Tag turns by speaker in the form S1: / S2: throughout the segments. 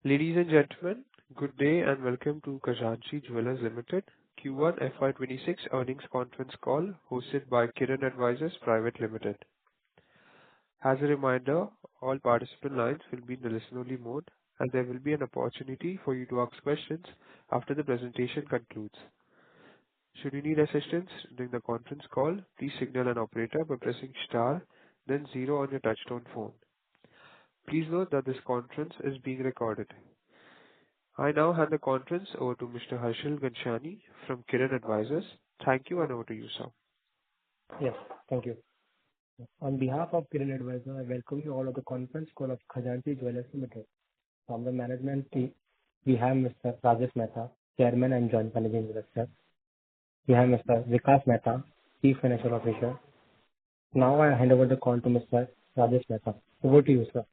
S1: Ladies and gentlemen, good day and welcome to Khazanchi Jewellers Limited Q1 FY26 earnings conference call hosted by Kiran Advisors Private Limited. As a reminder, all participant lines will be in the listen-only mode, and there will be an opportunity for you to ask questions after the presentation concludes. Should you need assistance during the conference call, please signal an operator by pressing star, then zero on your touchtone phone. Please note that this conference is being recorded. I now hand the conference over to Mr. Harshil Ganshani from Kiran Advisors. Thank you, and over to you, sir.
S2: Yes, thank you. On behalf of Kiran Advisors, I welcome you all to the conference call of Khazanchi Jewellers Limited. From the management team, we have Mr. Rajesh Mehta, Chairman and Joint Managing Director. We have Mr. Vikas Mehta, Chief Financial Officer. Now I hand over the call to Mr. Rajesh Mehta. Over to you, sir.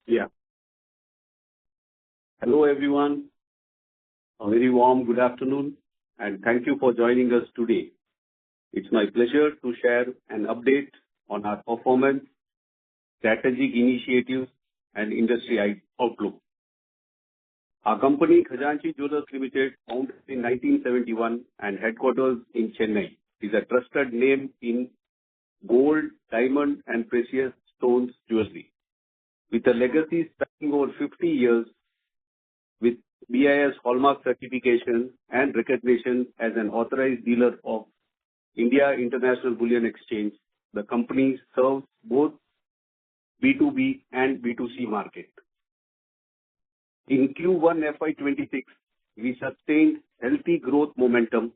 S3: Yeah. Hello, everyone. A very warm good afternoon, and thank you for joining us today. It's my pleasure to share an update on our performance, strategic initiatives, and industry outlook. Our company, Khazanchi Jewellers Limited, founded in 1971 and headquarters in Chennai, is a trusted name in gold, diamond, and precious stones jewelry. With a legacy spanning over 50 years, with BIS Hallmark certification and recognition as an authorized dealer of India International Bullion Exchange, the company serves both B2B and B2C market. In Q1 FY26, we sustained healthy growth momentum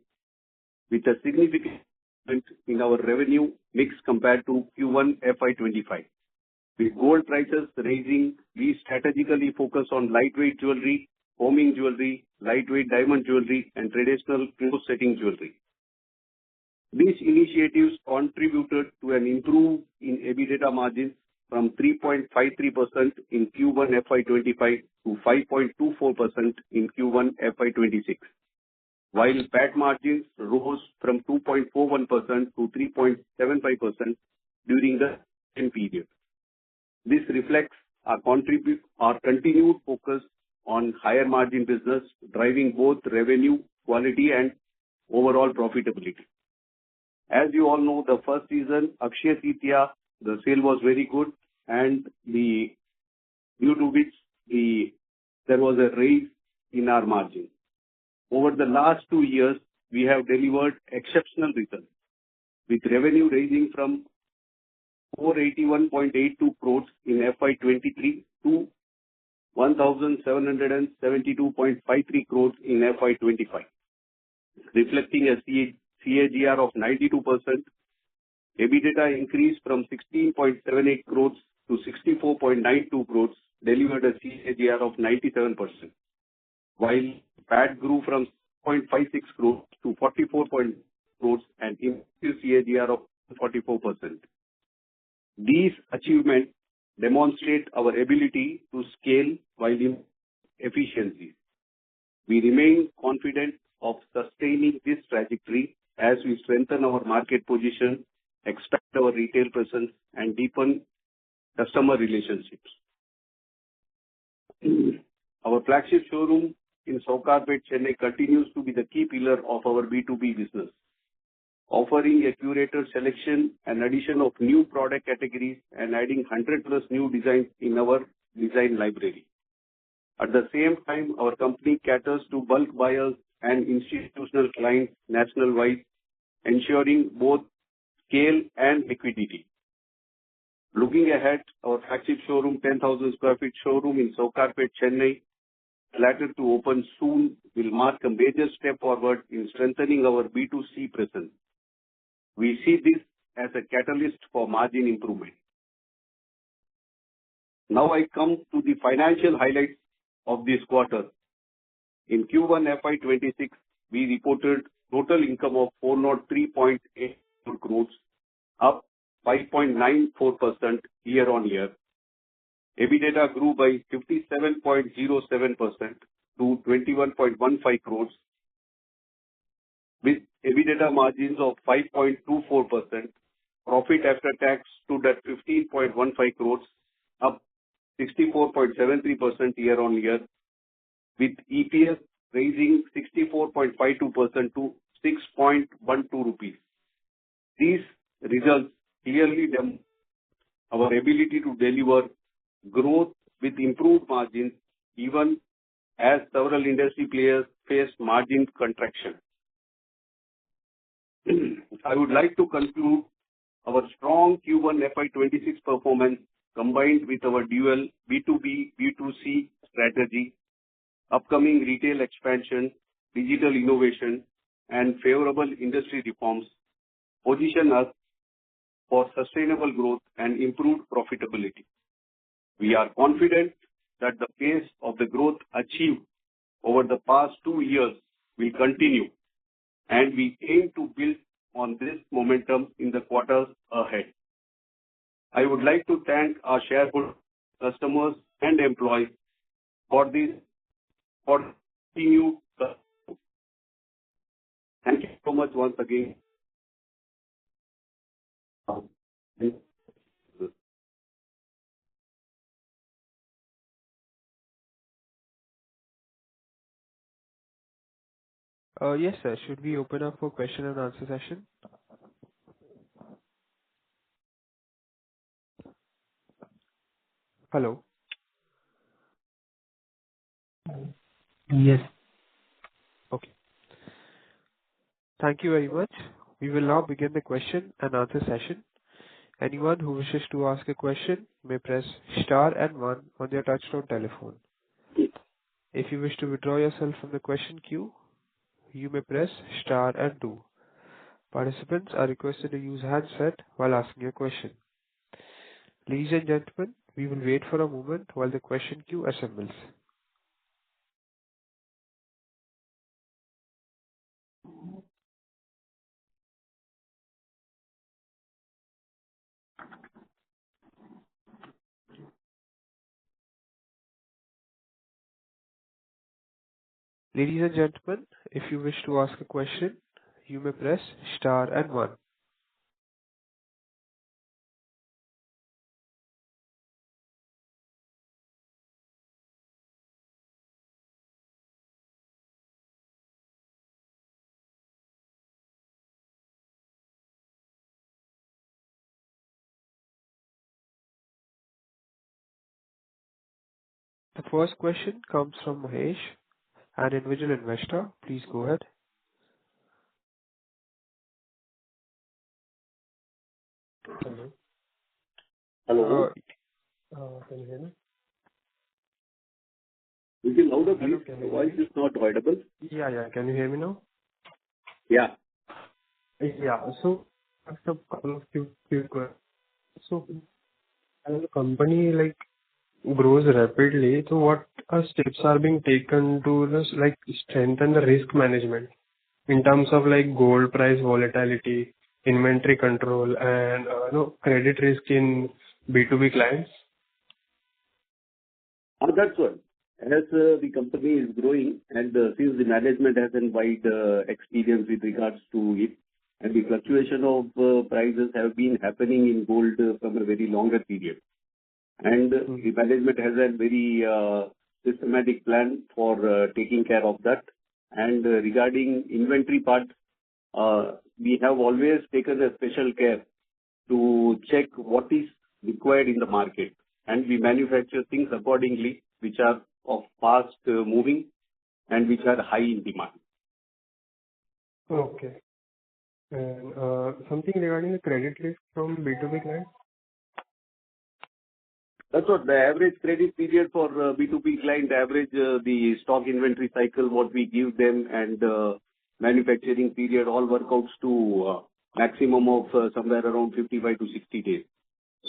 S3: with a significant improvement in our revenue mix compared to Q1 FY25. With gold prices rising, we strategically focus on lightweight jewelry, homing jewelry, lightweight diamond jewelry, and traditional close-setting jewelry. These initiatives contributed to an improvement in EBITDA margins from 3.53% in Q1 FY25 to 5.24% in Q1 FY26, while PAT margins rose from 2.41% to 3.75% during the same period. This reflects our continued focus on higher margin business, driving both revenue, quality, and overall profitability. As you all know, the first season, Akshaya Tritiya, the sale was very good, and due to which there was a raise in our margin. Over the last 2 years, we have delivered exceptional results, with revenue rising from 481.82 crores in FY23 to 1,772.53 crores in FY25, reflecting a CAGR of 92%. EBITDA increased from 16.78 crores to 64.92 crores, delivered a CAGR of 97%, while PAT grew from 0.56 crores to 44 crores and impressive CAGR of 44%. These achievements demonstrate our ability to scale while in efficiency. We remain confident of sustaining this trajectory as we strengthen our market position, expand our retail presence, and deepen customer relationships. Our flagship showroom in Sowcarpet, Chennai continues to be the key pillar of our B2B business, offering a curated selection and addition of new product categories and adding 100 plus new designs in our design library. At the same time, our company caters to bulk buyers and institutional clients nationwide, ensuring both scale and liquidity. Looking ahead, our flagship showroom, 10,000 square feet showroom in Sowcarpet, Chennai, slated to open soon, will mark a major step forward in strengthening our B2C presence. We see this as a catalyst for margin improvement. Now I come to the financial highlights of this quarter. In Q1 FY26, we reported total income of 403.8 crores, up 5.94% year on year. EBITDA grew by 57.07% to 21.15 crores, with EBITDA margins of 5.24%. Profit after tax stood at 15.15 crores, up 64.73% year-on-year, with EPS rising 64.52% to 6.12 rupees. These results clearly demonstrate our ability to deliver growth with improved margins, even as several industry players face margin contraction. I would like to conclude our strong Q1 FY26 performance, combined with our dual B2B, B2C strategy, upcoming retail expansion, digital innovation, and favorable industry reforms, position us for sustainable growth and improved profitability. We are confident that the pace of the growth achieved over the past 2 years will continue, and we aim to build on this momentum in the quarters ahead. I would like to thank our shareholders, customers, and employees for continued support. Thank you so much once again.
S1: Yes, sir. Should we open up for question and answer session? Hello.
S2: Yes.
S1: Okay. Thank you very much. We will now begin the question and answer session. Anyone who wishes to ask a question may press star and 1 on their touchtone telephone. If you wish to withdraw yourself from the question queue, you may press star and 2. Participants are requested to use handset while asking a question. Ladies and gentlemen, we will wait for a moment while the question queue assembles. Ladies and gentlemen, if you wish to ask a question, you may press star and 1. The first question comes from Mahesh, an individual investor. Please go ahead.
S2: Hello.
S3: Hello.
S2: Can you hear me?
S3: Little louder,
S2: Hello,
S3: please.
S2: can
S3: The
S2: you hear
S3: voice
S2: me?
S3: is not audible.
S2: Yeah. Can you hear me now?
S3: Yeah.
S2: Yeah. So, I have a couple of few questions. So, as the company grows rapidly, so what steps are being taken to strengthen the risk management in terms of gold price volatility, inventory control, and credit risk in B2B clients?
S3: That's one. As the company is growing and since the management has a wide experience with regards to it, and the fluctuation of prices have been happening in gold from a very longer period. And the management has a very systematic plan for taking care of that. And regarding inventory part, we have always taken a special care to check what is required in the market, and we manufacture things accordingly, which are of fast moving and which are high in demand.
S2: Okay. And something regarding the credit risk from B2B clients?
S3: That's what the average credit period for B2B client, average the stock inventory cycle, what we give them, and manufacturing period all work out to maximum of somewhere around 55 to 60 days.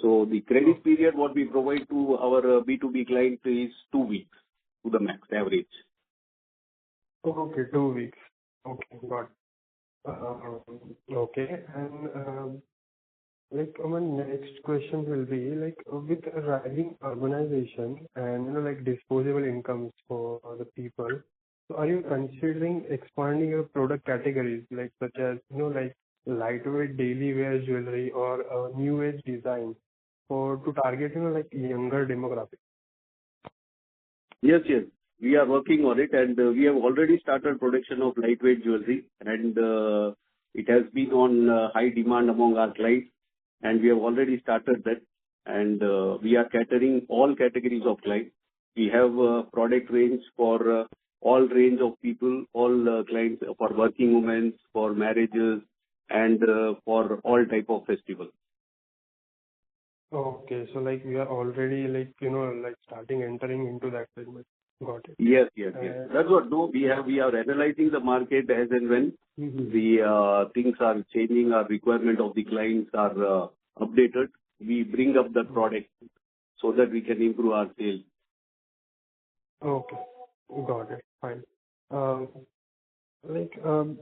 S3: So the credit period what we provide to our B2B client is 2 weeks to the max average.
S2: Okay, 2 weeks. Okay, got it. Okay, and my next question will be with rising urbanization and disposable incomes for the people, so are you considering expanding your product categories such as lightweight daily wear jewelry or new age design to target younger demographics?
S3: Yes, yes. We are working on it, and we have already started production of lightweight jewelry, and it has been on high demand among our clients, and we have already started that. And we are catering all categories of clients. We have a product range for all range of people, all clients, for working women, for marriages, and for all type of festivals.
S1: Okay. So like we are already like, like starting entering into that segment. Got it.
S3: Yes, yes, yes. That's what. No, we are analyzing the market as and when the things are changing, our requirement of the clients are updated. We bring up the product so that we can improve our sales.
S1: Okay. Got it. Fine. The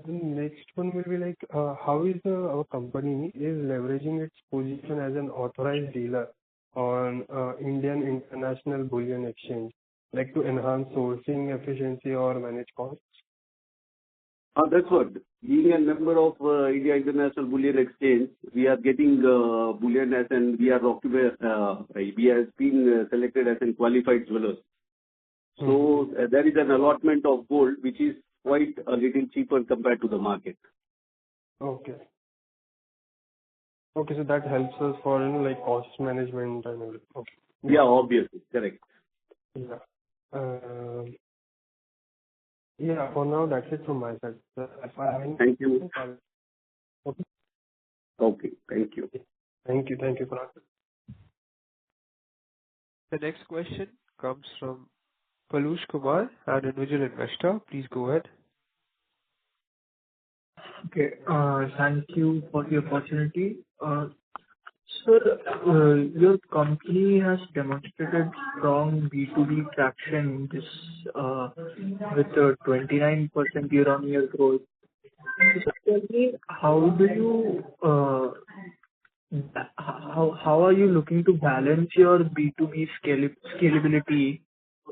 S1: next one will be like, how is our company is leveraging its position as an authorized dealer on Indian International Bullion Exchange, like to enhance sourcing efficiency or manage costs?
S3: That's what. Being a member of India International Bullion Exchange, we are getting bullion as and we have been selected as a qualified jewelers. So there is an allotment of gold which is quite a little cheaper compared to the market.
S1: Okay. Okay, so that helps us for, like cost management and everything. Okay.
S3: Yeah, obviously. Correct.
S1: Yeah. Yeah, for now, that's it from my side. If I have any
S3: Thank you.
S1: questions, okay.
S3: Okay. Thank you.
S1: Thank you. Thank you for answering.
S4: The next question comes from Palush Kumar, an individual investor. Please go ahead.
S5: Okay. Thank you for the opportunity. Sir, your company has demonstrated strong B2B traction this with a 29% year-on-year growth. So tell me, how are you looking to balance your B2B scalability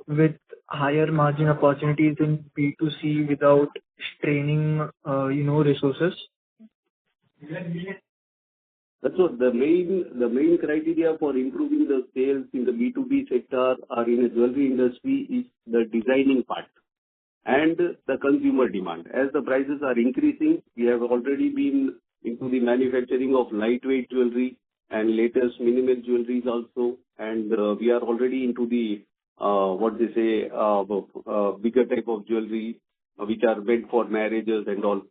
S5: with higher margin opportunities in B2C without straining, resources?
S3: That's what the main criteria for improving the sales in the B2B sector or in the jewelry industry is the designing part and the consumer demand. As the prices are increasing, we have already been into the manufacturing of lightweight jewelry and latest minimal jewelries also, and we are already into the bigger type of jewelry which are meant for marriages and all.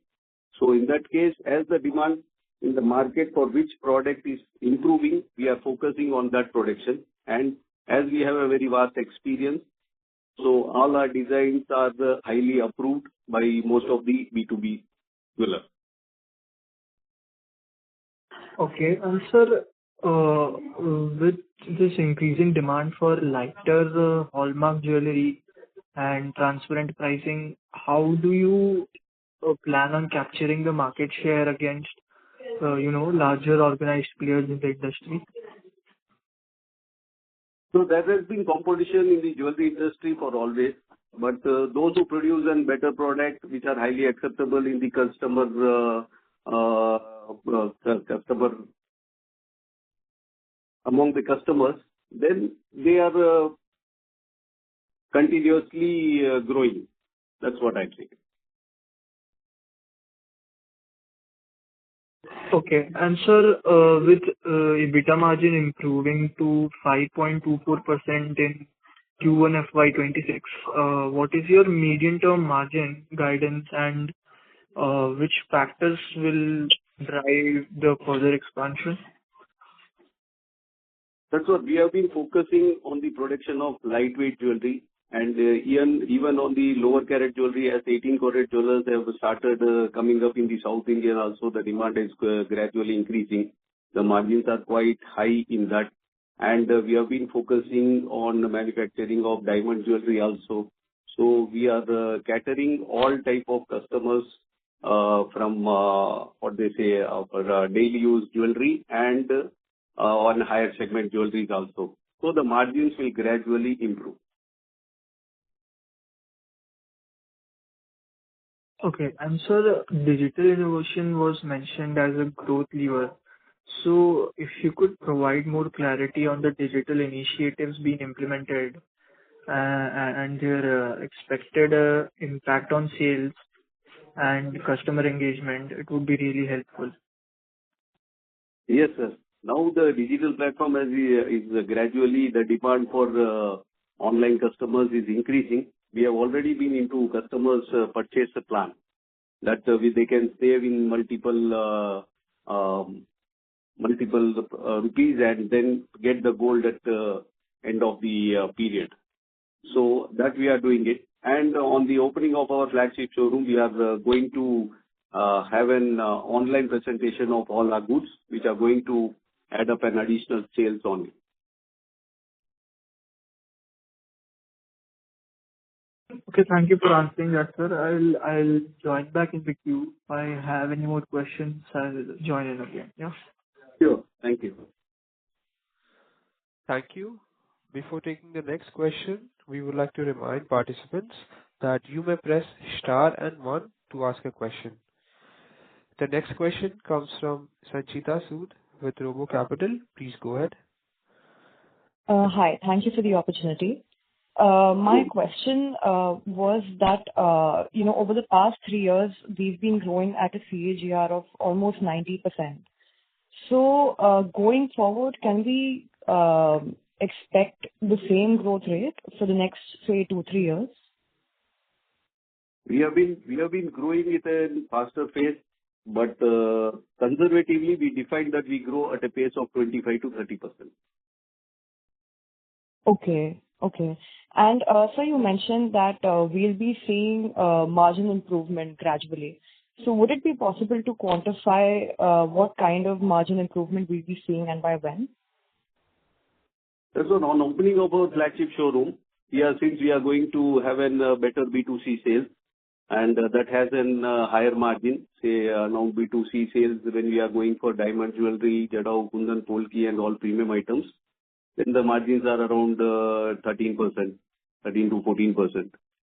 S3: So in that case, as the demand in the market for which product is improving, we are focusing on that production. And as we have a very vast experience, so all our designs are highly approved by most of the B2B jewelers.
S5: Okay. And sir, with this increasing demand for lighter hallmark jewelry and transparent pricing, how do you plan on capturing the market share against, larger organized players in the industry?
S3: So there has been competition in the jewelry industry for always, but those who produce a better product which are highly acceptable in the customer among the customers, then they are continuously growing. That's what I think.
S5: Okay. And sir, with EBITDA margin improving to 5.24% in Q1 FY26, what is your medium-term margin guidance, and which factors will drive the further expansion?
S3: That's what we have been focusing on, the production of lightweight jewelry, and even on the lower carat jewelry, as 18-carat jewelers have started coming up in the South India also, the demand is gradually increasing. The margins are quite high in that, and we have been focusing on the manufacturing of diamond jewelry also. So we are catering all type of customers from daily use jewelry and on higher segment jewelries also. So the margins will gradually improve.
S5: Okay. And sir, digital innovation was mentioned as a growth lever. So if you could provide more clarity on the digital initiatives being implemented, and their expected impact on sales and customer engagement, it would be really helpful.
S3: Yes, sir. Now the digital platform is gradually the demand for online customers is increasing. We have already been into customers' purchase plan that they can save in multiple rupees and then get the gold at the end of the period. So that we are doing it. And on the opening of our flagship showroom, we are going to have an online presentation of all our goods, which are going to add up an additional sales on it.
S5: Okay, thank you for answering that, sir. I'll join back in the queue. If I have any more questions, I'll join in again. Yeah.
S3: Sure. Thank you.
S1: Thank you. Before taking the next question, we would like to remind participants that you may press star and one to ask a question. The next question comes from Sanchita Sood with Robo Capital. Please go ahead.
S6: Hi. Thank you for the opportunity. My question was that, over the past 3 years, we've been growing at a CAGR of almost 90%. So, going forward, can we expect the same growth rate for the next, say, 2-3 years?
S3: We have been growing at a faster pace, but conservatively, we define that we grow at a pace of 25 to 30%.
S6: Okay. And so you mentioned that we'll be seeing margin improvement gradually. So would it be possible to quantify what kind of margin improvement we'll be seeing and by when?
S3: That's on opening of our flagship showroom. Since we are going to have a better B2C sales, and that has a higher margin, say now B2C sales when we are going for diamond jewelry, Jadao, Kundan, Polki and all premium items, then the margins are around 13%, 13 to 14%.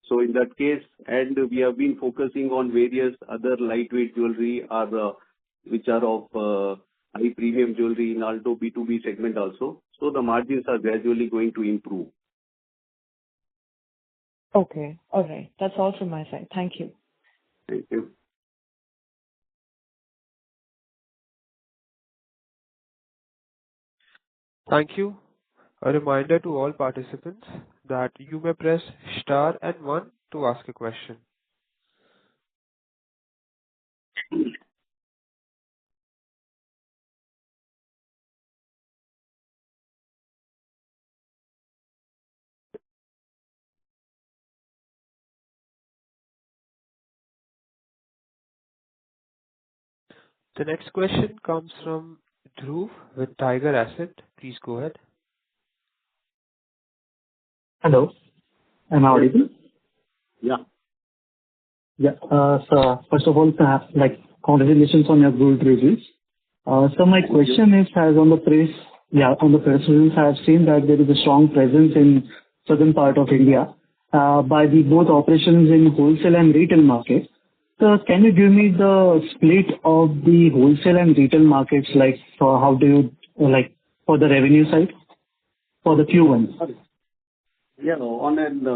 S3: So in that case, and we have been focusing on various other lightweight jewelry which are of high premium jewelry in Alto B2B segment also. So the margins are gradually going to improve.
S6: Okay. All right. That's all from my side. Thank you.
S3: Thank you.
S1: Thank you. A reminder to all participants that you may press star and one to ask a question. The next question comes from Dhruv with Tiger Asset. Please go ahead.
S7: Hello. Am I audible?
S3: Yeah.
S7: Yeah. So first of all, congratulations on your good results. So my question is, as on the press release, I have seen that there is a strong presence in southern part of India by both operations in wholesale and retail market. So can you give me the split of the wholesale and retail markets, for how do you, for the revenue side, for the Q1?
S3: Yeah, on an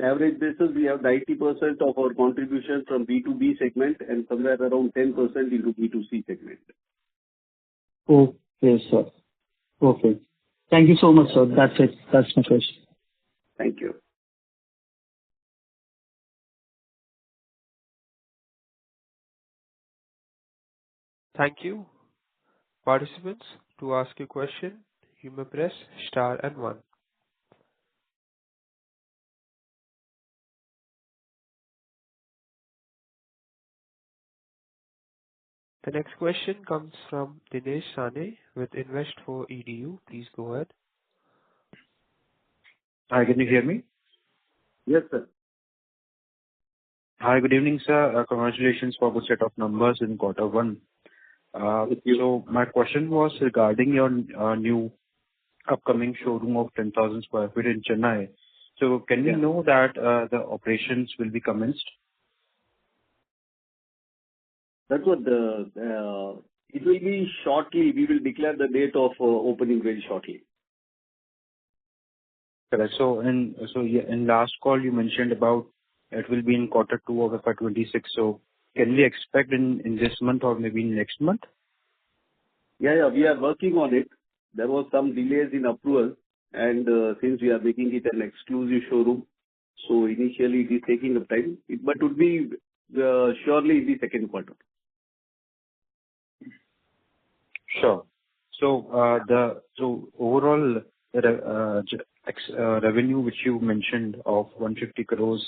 S3: average basis, we have 90% of our contribution from B2B segment and somewhere around 10% into B2C segment.
S7: Okay, sir. Okay. Thank you so much, sir. That's it. That's my question.
S3: Thank you.
S1: Thank you. Participants, to ask a question, you may press star and one. The next question comes from Dinesh Sane with Invest4Edu. Please go ahead.
S8: Hi, can you hear me?
S3: Yes, sir.
S8: Hi, good evening, sir. Congratulations for good set of numbers in Q1. So my question was regarding your new upcoming showroom of 10,000 square feet in Chennai. So can we know that the operations will be commenced?
S3: That's what it will be shortly. We will declare the date of opening very shortly.
S8: Correct. In last call, you mentioned about it will be in quarter two of FY 26. So can we expect in this month or maybe next month?
S3: Yeah, we are working on it. There was some delays in approval, and since we are making it an exclusive showroom, so initially it is taking up time, but would be surely in the second quarter.
S8: Sure. So overall, revenue which you mentioned of 150 crores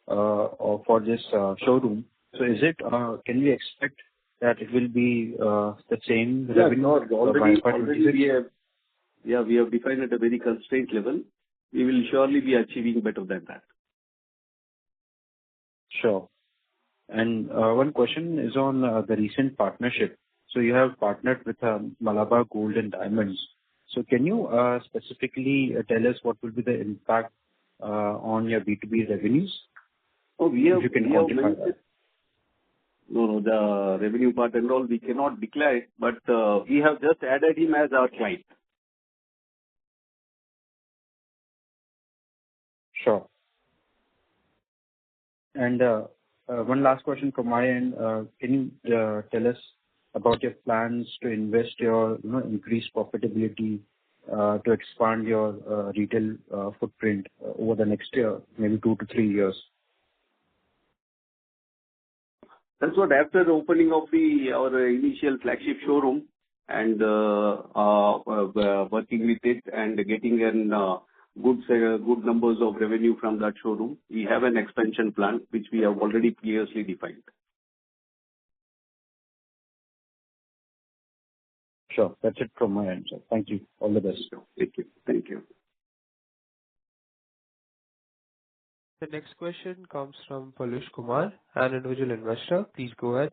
S8: for this showroom. So is it, can we expect that it will be the same revenue?
S3: Already we have defined at a very constrained level. We will surely be achieving better than that.
S8: Sure. And one question is on the recent partnership. So you have partnered with Malabar Gold and Diamonds. So can you specifically tell us what will be the impact on your B2B revenues?
S3: Oh,
S8: if you can quantify that.
S3: No, the revenue part and all we cannot declare it, but we have just added him as our client.
S8: Sure. And one last question from my end. Can you tell us about your plans to invest your, increase profitability to expand your retail footprint over the next year, maybe 2 to 3 years?
S3: That's what after the opening of our initial flagship showroom and working with it and getting in good numbers of revenue from that showroom, we have an expansion plan which we have already clearly defined.
S8: Sure. That's it from my end, sir. Thank you. All the best.
S3: Thank you.
S4: The next question comes from Palush Kumar, an individual investor. Please go ahead.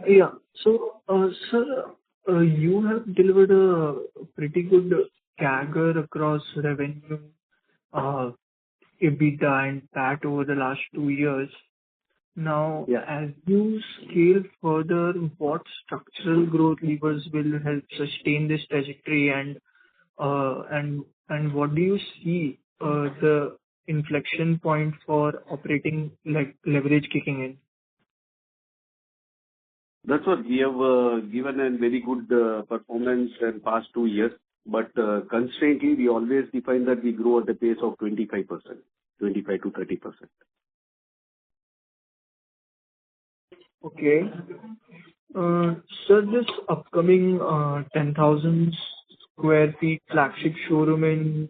S5: Yeah. So, sir, you have delivered a pretty good CAGR across revenue, EBITDA and PAT over the last 2 years. Now, as you scale further, what structural growth levers will help sustain this trajectory, and what do you see the inflection point for operating leverage kicking in?
S3: That's what we have given a very good performance in past 2 years, but constantly we always define that we grow at a pace of 25%, 25 to 30%.
S5: Okay. Sir, this upcoming 10,000 square feet flagship showroom in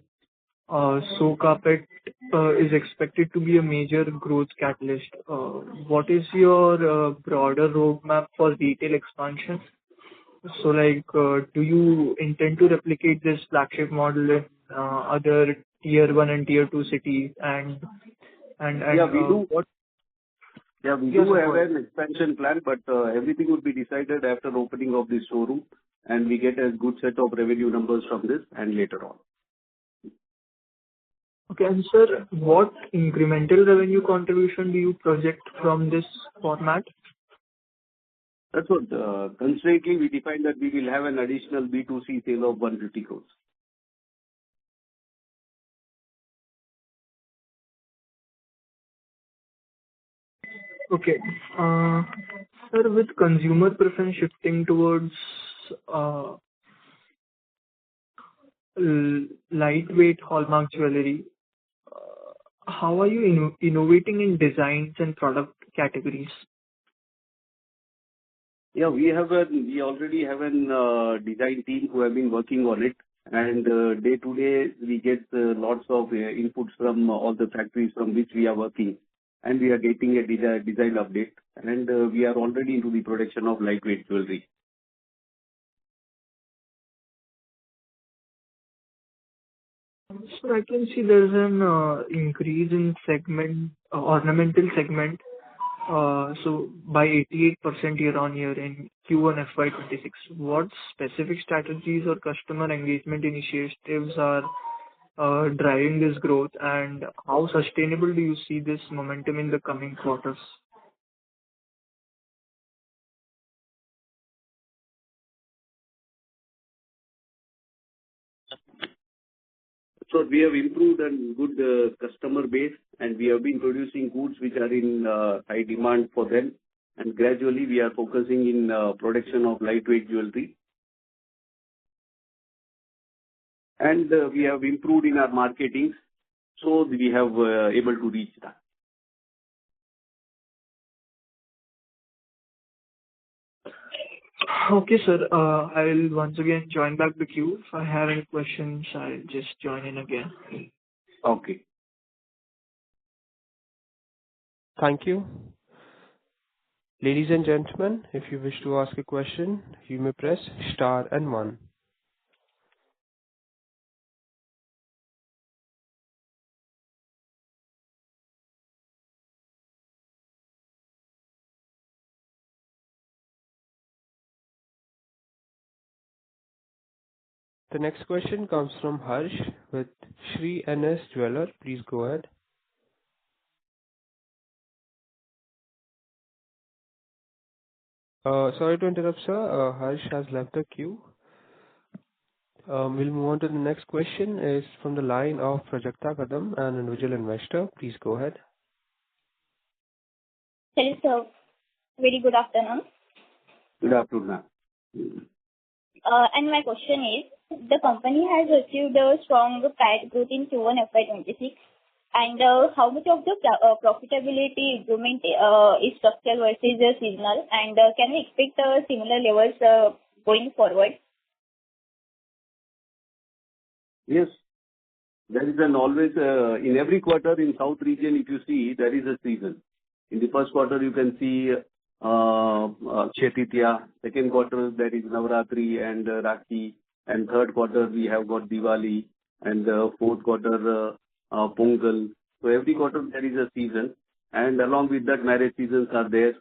S5: Sokapet is expected to be a major growth catalyst. What is your broader roadmap for retail expansion? So, do you intend to replicate this flagship model in other tier 1 and tier 2 cities?
S3: We do have an expansion plan, but everything would be decided after opening of this showroom, and we get a good set of revenue numbers from this and later on.
S5: Okay, and sir, what incremental revenue contribution do you project from this format?
S3: That's what constantly we define that we will have an additional B2C sale of 150 crores.
S5: Okay. Sir, with consumer preference shifting towards lightweight hallmark jewelry, how are you innovating in designs and product categories?
S3: Yeah, we already have a design team who have been working on it, and day to day we get lots of inputs from all the factories from which we are working, and we are getting a design update, and we are already into the production of lightweight jewelry.
S5: So I can see there's an increase in ornamental segment, so by 88% year on year in Q1 FY26. What specific strategies or customer engagement initiatives are driving this growth, and how sustainable do you see this momentum in the coming quarters?
S3: So we have improved and good customer base, and we have been producing goods which are in high demand for them. And gradually we are focusing in production of lightweight jewelry. And we have improved in our marketing, so we have able to reach that.
S5: Okay, sir. I will once again join back the queue. If I have any questions, I'll just join in again.
S3: Okay.
S1: Thank you. Ladies and gentlemen, if you wish to ask a question, you may press star and one. The next question comes from Harsh with Shri NS Jeweler. Please go ahead. Sorry to interrupt, sir. Harsh has left the queue. We'll move on to the next question. Is from the line of Prajakta Kadam, an individual investor. Please go ahead.
S9: Hello, sir. Very good afternoon.
S3: Good afternoon.
S9: And my question is, the company has achieved a strong PAT growth in Q1 FY26, and how much of the profitability improvement is structural versus seasonal, and can we expect similar levels going forward?
S3: Yes. There is an always, in every quarter in South region, if you see, there is a season. In the first quarter, you can see Chaititya. Second quarter, there is Navratri and Rakhi. And third quarter, we have got Diwali. And fourth quarter, Pongal. So every quarter, there is a season. And along with that, marriage seasons are there.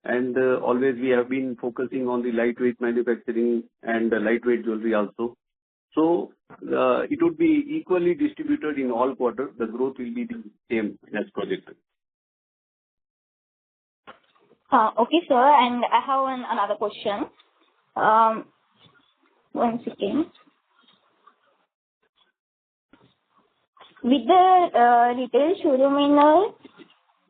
S3: And always we have been focusing on the lightweight manufacturing and lightweight jewelry also. So it would be equally distributed in all quarters. The growth will be the same as projected.
S9: Okay, sir. And I have another question. One second. With the retail showroom in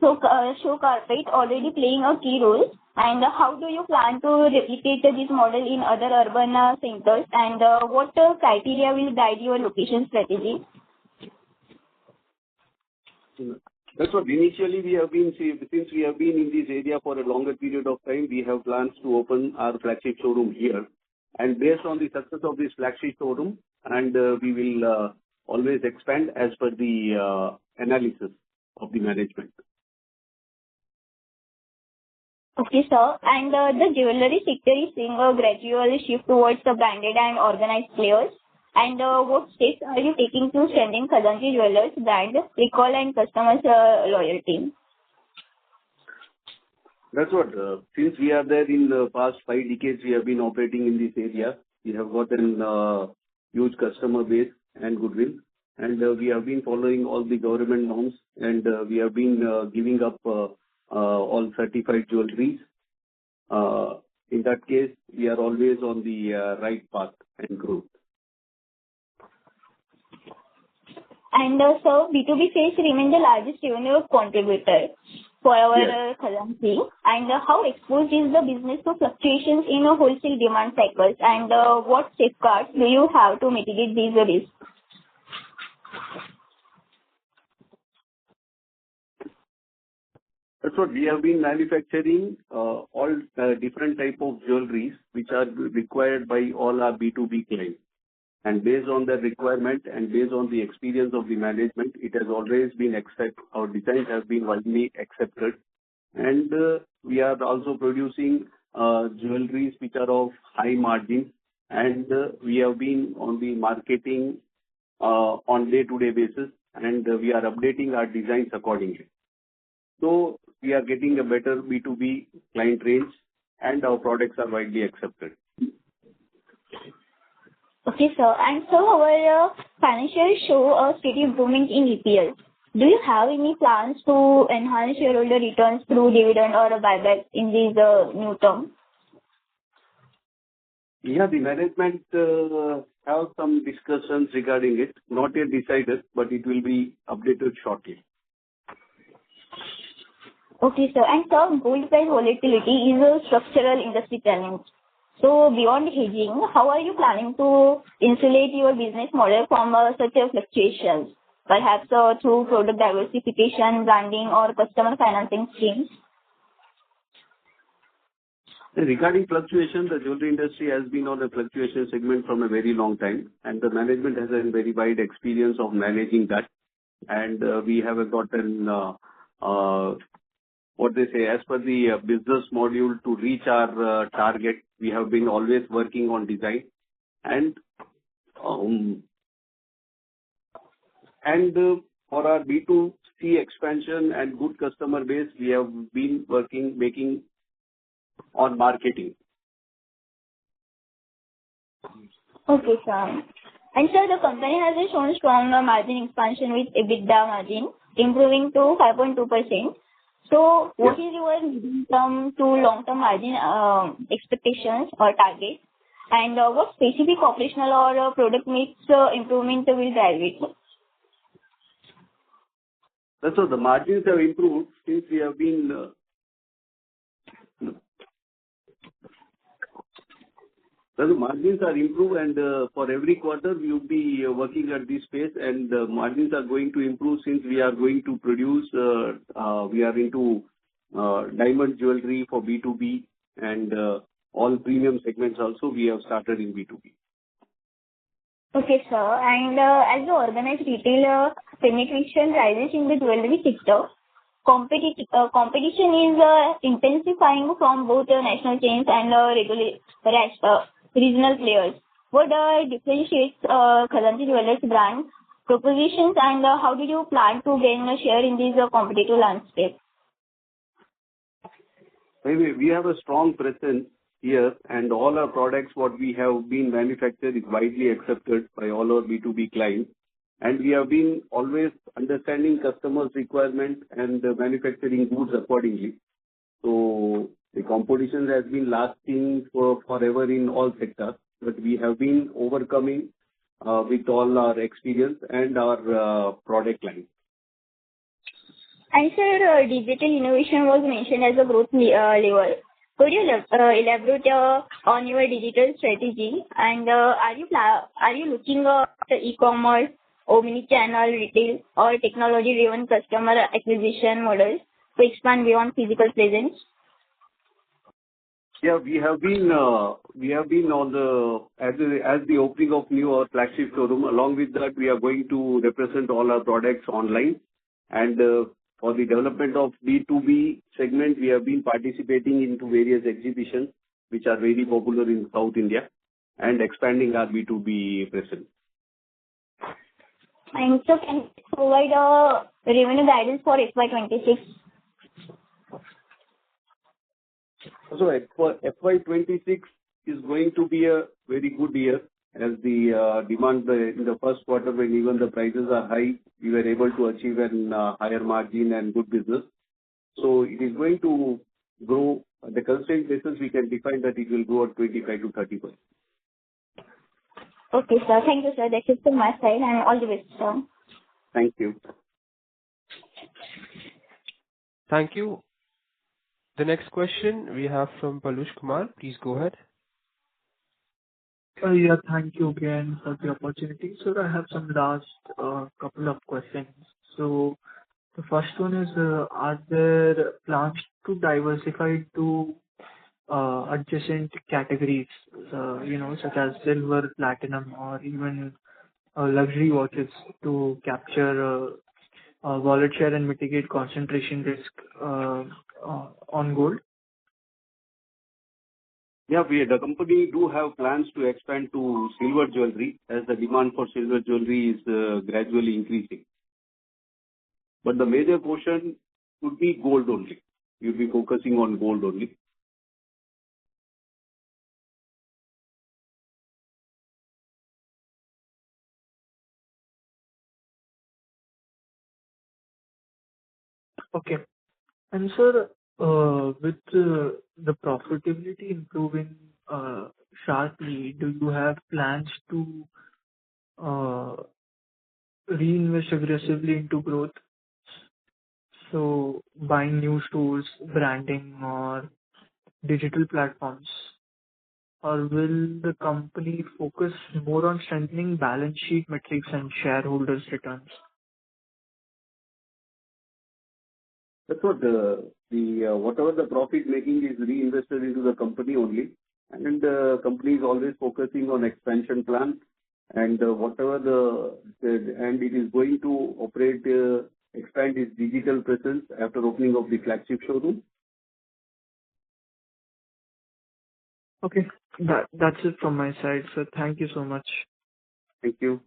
S9: show carpet already playing a key role, and how do you plan to replicate this model in other urban centers, and what criteria will guide your location strategy?
S3: That's what initially we have been, since we have been in this area for a longer period of time, we have plans to open our flagship showroom here. And based on the success of this flagship showroom, and we will always expand as per the analysis of the management.
S9: Okay, sir. And the jewelry sector is seeing a gradual shift towards the branded and organized players. And what steps are you taking to strengthen Khazanchi Jewellers brand recall and customers' loyalty?
S3: That's what, since we are there in the past 5 decades, we have been operating in this area. We have gotten huge customer base and goodwill. And we have been following all the government norms, and we have been giving up all certified jewelries. In that case, we are always on the right path and growth.
S9: And so B2B sales remain the largest revenue contributor for our Khazanchi. And how exposed is the business to fluctuations in wholesale demand cycles? And what safeguards do you have to mitigate these risks?
S3: That's what we have been manufacturing all different type of jewelries which are required by all our B2B clients. And based on the requirement and based on the experience of the management, it has always been accepted. Our designs have been widely accepted. And we are also producing jewelries which are of high margin. And we have been on the marketing on day-to-day basis. And we are updating our designs accordingly. So we are getting a better B2B client range, and our products are widely accepted.
S9: Okay, sir. And so our financials show a steady improvement in EPS. Do you have any plans to enhance shareholder returns through dividend or a buyback in these new term?
S3: Yeah, the management have some discussions regarding it. Not yet decided, but it will be updated shortly.
S9: Okay, sir. And sir, gold price volatility is a structural industry challenge. So beyond hedging, how are you planning to insulate your business model from such a fluctuations? Perhaps through product diversification, branding, or customer financing schemes?
S3: Regarding fluctuation, the jewelry industry has been on a fluctuation segment from a very long time, and the management has a very wide experience of managing that. And we have gotten what they say, as per the business module to reach our target, we have been always working on design. And for our B2C expansion and good customer base, we have been making on marketing.
S9: Okay, sir. And sir, the company has shown strong margin expansion with EBITDA margin improving to 5.2%. So what is your medium-term to long-term margin expectations or targets? And what specific operational or product mix improvement will drive it?
S3: So the margins have improved since we have been the margins are improved, and for every quarter we will be working at this pace, and margins are going to improve since we are going to produce. We are into diamond jewelry for B2B and all premium segments also we have started in B2B.
S9: Okay, sir. And as the organized retail penetration rises in the jewelry sector, competition is intensifying from both national chains and regional players. What differentiates Khazanchi Jewellers brand propositions, and how do you plan to gain a share in this competitive landscape?
S3: Maybe we have a strong presence here, and all our products what we have been manufactured is widely accepted by all our B2B clients. And we have been always understanding customers' requirement and manufacturing goods accordingly. So the competition has been lasting forever in all sectors, but we have been overcoming with all our experience and our product line.
S9: And sir, digital innovation was mentioned as a growth lever. Could you elaborate on your digital strategy? And are you looking at e-commerce, omni-channel retail, or technology-driven customer acquisition models to expand beyond physical presence?
S3: Yeah, we have been on the opening of new flagship showroom. Along with that, we are going to represent all our products online. And for the development of B2B segment, we have been participating into various exhibitions which are very popular in South India and expanding our B2B presence.
S9: And so can you provide a revenue guidance for FY26?
S3: So for FY26 is going to be a very good year, as the demand in the first quarter, when even the prices are high, we were able to achieve a higher margin and good business. So it is going to grow. At the constraint basis, we can define that it will grow at 25 to 30%.
S9: Okay, sir. Thank you, sir. That's it from my side, and all the best, sir.
S3: Thank you.
S1: Thank you. The next question we have from Palush Kumar. Please go ahead.
S5: Yeah, thank you again for the opportunity. So I have some last couple of questions. So the first one is, are there plans to diversify to adjacent categories, such as silver, platinum, or even luxury watches to capture wallet share and mitigate concentration risk on gold?
S3: Yeah, the company do have plans to expand to silver jewelry, as the demand for silver jewelry is gradually increasing. But the major portion would be gold only. You'll be focusing on gold only.
S5: Okay. And sir, With the profitability improving sharply, do you have plans to uh, reinvest aggressively into growth? So buying new stores, branding, or digital platforms? Or will the company focus more on strengthening balance sheet metrics and shareholders' returns?
S3: That's what whatever the profit making is reinvested into the company only, and the company is always focusing on expansion plan and and it is going to operate, expand its digital presence after opening of the flagship showroom.
S5: Okay. That's it from my side, sir. Thank you so much.
S3: Thank you.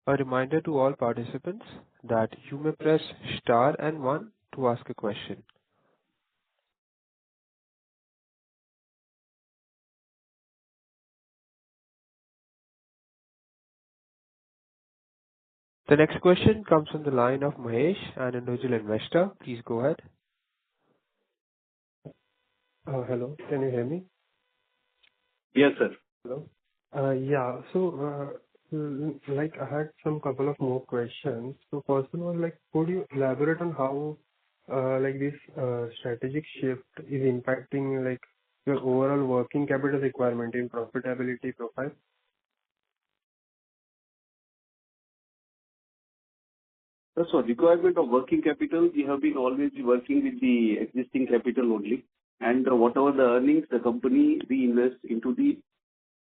S1: A reminder to all participants that you may press star and one to ask a question. The next question comes from the line of Mahesh, an individual investor. Please go ahead.
S10: Hello, can you hear me?
S3: Yes, sir.
S10: Hello. Yeah. So, like, I had some couple of more questions. So first of all, like, could you elaborate on how, like, this strategic shift is impacting, like, your overall working capital requirement in profitability profile?
S3: So requirement of working capital, we have been always working with the existing capital only, and whatever the earnings, the company reinvests into the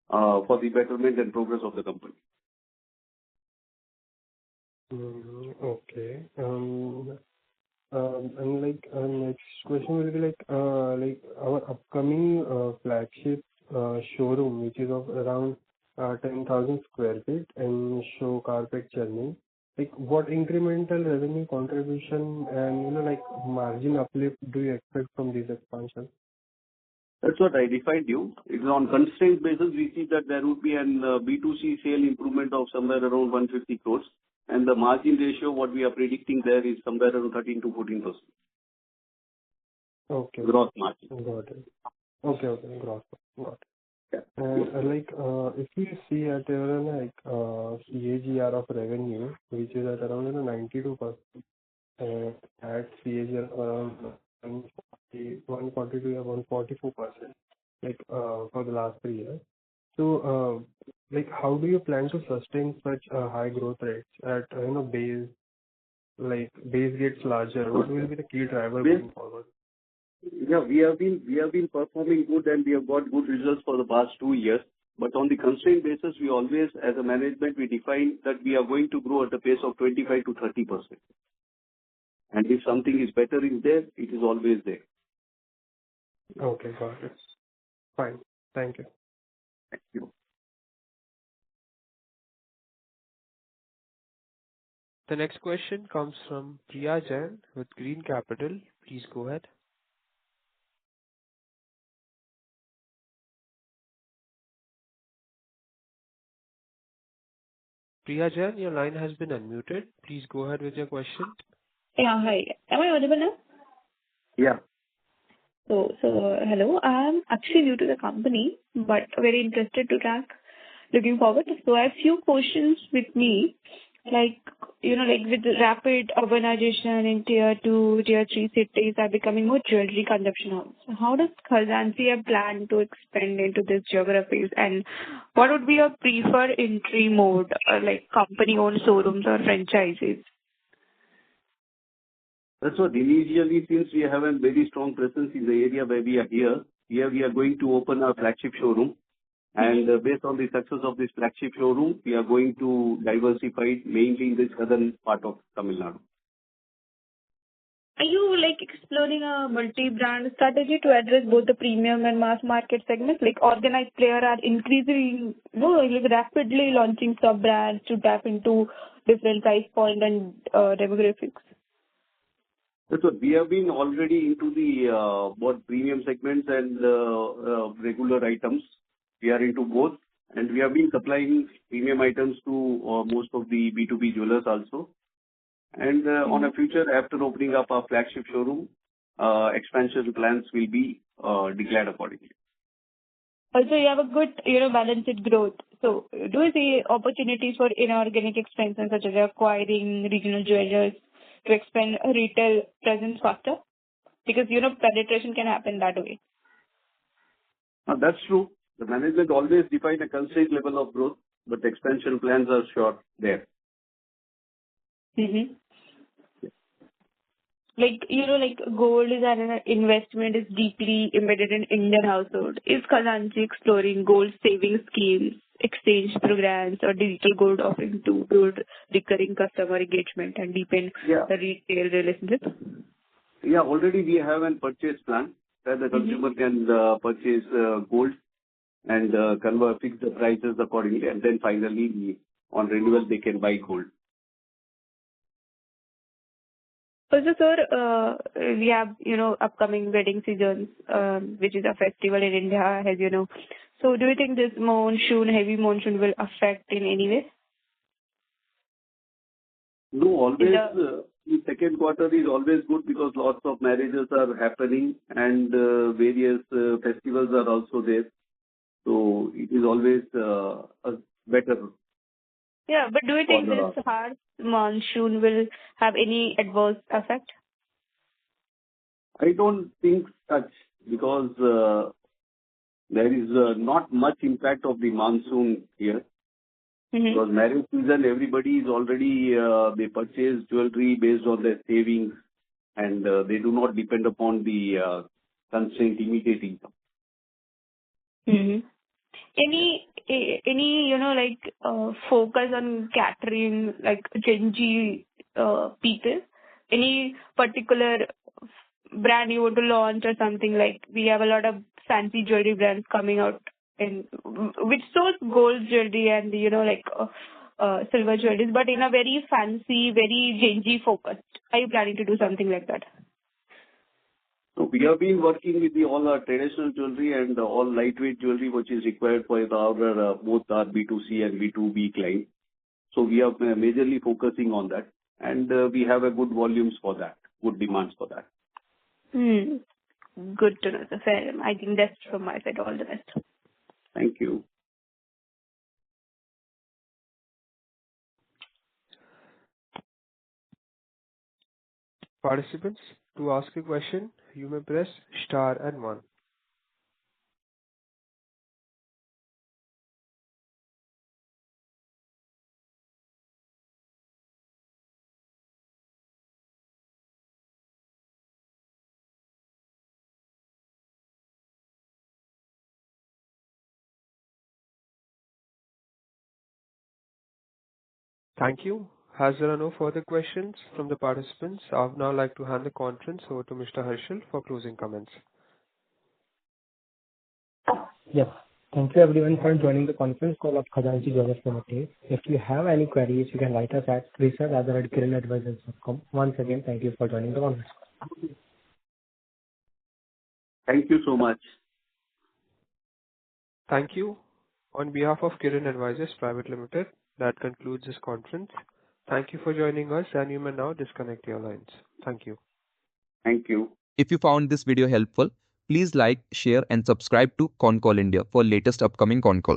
S3: for the betterment and progress of the company.
S10: Okay. And like, next question will be like our upcoming flagship showroom, which is of around 10,000 square feet and show carpet churning. Like, what incremental revenue contribution and, like, margin uplift do you expect from this expansion?
S3: That's what I defined you. It is on constraint basis, we see that there would be an B2C sale improvement of somewhere around 150 crores, and the margin ratio, what we are predicting there is somewhere around 13 to 14%.
S10: Okay.
S3: Gross margin.
S10: Got it. Okay. Got it.
S3: Yeah.
S10: And if you see at like CAGR of revenue, which is at around 92%, at CAGR around 142 or 144%, like for the last 3 years. So, like, how do you plan to sustain such high growth rates at base gets larger? What will be the key driver going forward?
S3: Yeah, we have been performing good, and we have got good results for the past 2 years. But on the constraint basis, we always, as a management, we define that we are going to grow at a pace of 25 to 30%. And if something is better in there, it is always there.
S10: Okay, got it. Fine. Thank you.
S3: Thank you.
S1: The next question comes from Priya Jain with Green Capital. Please go ahead. Priya Jain, your line has been unmuted. Please go ahead with your question.
S11: Yeah, hi. Am I audible now?
S3: Yeah.
S11: So hello. I'm actually new to the company, but very interested to track. Looking forward. So I have few questions with me. Like, with the rapid urbanization in tier 2, tier 3 cities are becoming more jewelry consumption hubs. So how does Khazanchi have plan to expand into these geographies, and what would be your preferred entry mode, like company-owned showrooms or franchises?
S3: That's what initially, since we have a very strong presence in the area where we are here we are going to open our flagship showroom. And based on the success of this flagship showroom, we are going to diversify it mainly in the southern part of Tamil Nadu.
S11: Are you exploring a multi-brand strategy to address both the premium and mass market segments? Like organized players are increasing, rapidly launching sub-brands to tap into different price point and demographics.
S3: That's what we have been already into the both premium segments and regular items. We are into both, and we have been supplying premium items to most of the B2B jewelers also. And on a future, after opening up our flagship showroom, expansion plans will be declared accordingly.
S11: Also, you have a good, balanced growth. So, do you see opportunities for inorganic expansion, such as acquiring regional jewelers to expand a retail presence faster? Because, penetration can happen that way.
S3: That's true. The management always define a constrained level of growth, but expansion plans are sure there.
S11: Mm-hmm. Like gold is an investment is deeply embedded in Indian household. Is Khazanchi exploring gold saving schemes, exchange programs, or digital gold offering to build recurring customer engagement and deepen the retail relationship?
S3: Yeah, already we have a purchase plan where the consumer can purchase gold and fix the prices accordingly, and then finally on renewal they can buy gold.
S11: Also, sir, we have, upcoming wedding seasons, which is a festival in India, as you know. So do you think this heavy monsoon will affect in any way?
S3: No, always, the second quarter is always good because lots of marriages are happening and various festivals are also there. So it is always better.
S11: Yeah, but do you think this harsh monsoon will have any adverse effect?
S3: I don't think such, because there is not much impact of the monsoon here. Because marriage season, everybody is already, they purchase jewelry based on their savings, and they do not depend upon the constraint immediate income.
S11: Any focus on catering, like Gen Z people? Any particular brand you want to launch or something? Like we have a lot of fancy jewelry brands coming out which shows gold jewelry and silver jewelry, but in a very fancy, very Gen Z focused. Are you planning to do something like that?
S3: So we have been working with all our traditional jewelry and all lightweight jewelry which is required for both our B2C and B2B clients. So we are majorly focusing on that, and we have a good volumes for that, good demands for that.
S11: Good to know, sir. Fair. I think that's from my side. All the best.
S3: Thank you.
S1: Participants, to ask a question, you may press star and 1. Thank you. As there are no further questions from the participants, I would now like to hand the conference over to Mr. Harshal for closing comments.
S2: Yes. Thank you everyone for joining the conference call of Khazanchi Jewellers Limited. If you have any queries, you can write us at research@kiranadvisors.com. Once again, thank you for joining the conference call.
S3: Thank you so much.
S1: Thank you. On behalf of Kiran Advisors Private Limited, that concludes this conference. Thank you for joining us, and you may now disconnect your lines. Thank you.
S3: Thank you.
S12: If you found this video helpful, please like, share and subscribe to Concall India for latest upcoming Concall.